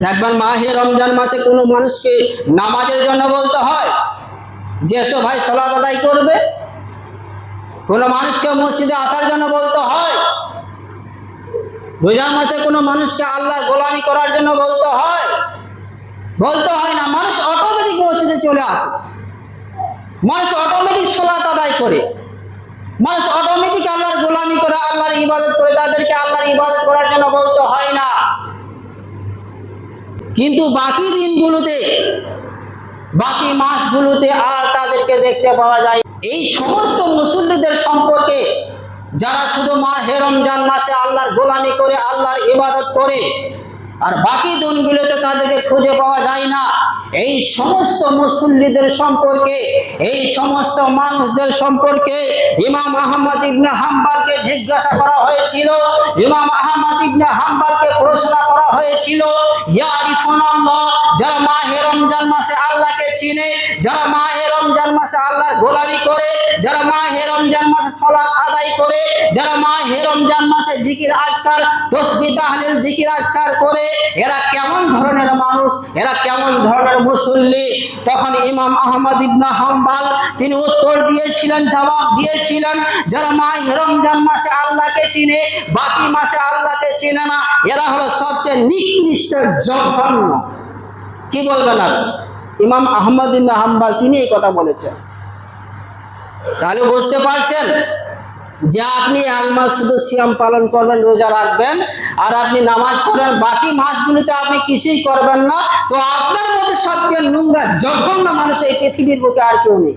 দেখবেন মাহে রমজান মাসে কোনো মানুষকে নামাজের জন্য বলতে হয় যে এসো ভাই সালাত আদায় করবে। কোনো মানুষকে মসজিদে আসার জন্য বলতে হয়। রোজার মাসে কোনো মানুষকে আল্লাহর গোলামি করার জন্য বলতে হয় না। মানুষ অটোমেটিক মসজিদে চলে আসে, মানুষ অটোমেটিক সালাত আদায় করে, মানুষ অটোমেটিক আল্লাহর গোলামি করে, আল্লাহর ইবাদত করে। তাদেরকে আল্লাহর ইবাদত করার জন্য বলতে হয় না। কিন্তু বাকি দিনগুলোতে, বাকি মাসগুলোতে আর তাদেরকে দেখতে পাওয়া যায়। এই সমস্ত মুসল্লিদের সম্পর্কে যারা শুধু মাহে রমজান মাসে আল্লাহর গোলামি করে, আল্লাহর ইবাদত করে, আর বাকি দিনগুলোতে তাদেরকে খুঁজে পাওয়া যায় না। এই সমস্ত মুসল্লিদের সম্পর্কে, এই সমস্ত মানুষদের সম্পর্কে ইমাম আহমদ ইবনে হাম্বলকে জিজ্ঞাসা করা হয়েছিল। ইমাম আহমদ ইবনে হাম্বলকে প্রশ্ন করা হয়েছিল, ইয়ারিফুনাল্লাহ, যারা মাহে রমজান মাসে আল্লাহকে চিনে, যারা মাহে রমজান মাসে আল্লাহর গোলামি করে, যারা মাহে রমজান মাসে সালাত আদায় করে, যারা মাহে রমজান মাসে জিকির আজকার, তাসবিহ তাহলিল জিকির আজকার করে, এরা কেমন ধরনের মানুষ, এরা কেমন ধরনের মুসল্লি? তখন ইমাম আহমদ ইবনে হাম্বল তিনি উত্তর দিয়েছিলেন, জবাব দিয়েছিলেন, যারা মাহে রমজান মাসে আল্লাহকে চিনে, বাকি মাসে আল্লাহকে চিনে না, এরা হলো সবচেয়ে নিকৃষ্ট, জঘন্য। কি বলবেন আপনি? ইমাম আহমদ ইবনে হাম্বল তিনি এই কথা বলেছেন। তাহলে বুঝতে পারছেন যে আপনি এক মাস শুধু সিয়াম পালন করবেন, রোজা রাখবেন, আর আপনি নামাজ পড়বেন, বাকি মাসগুলিতে আপনি কিছুই করবেন না, তো আপনার মধ্যে সবচেয়ে নোংরা, জঘন্য মানুষ এই পৃথিবীর বুকে আর কেউ নেই।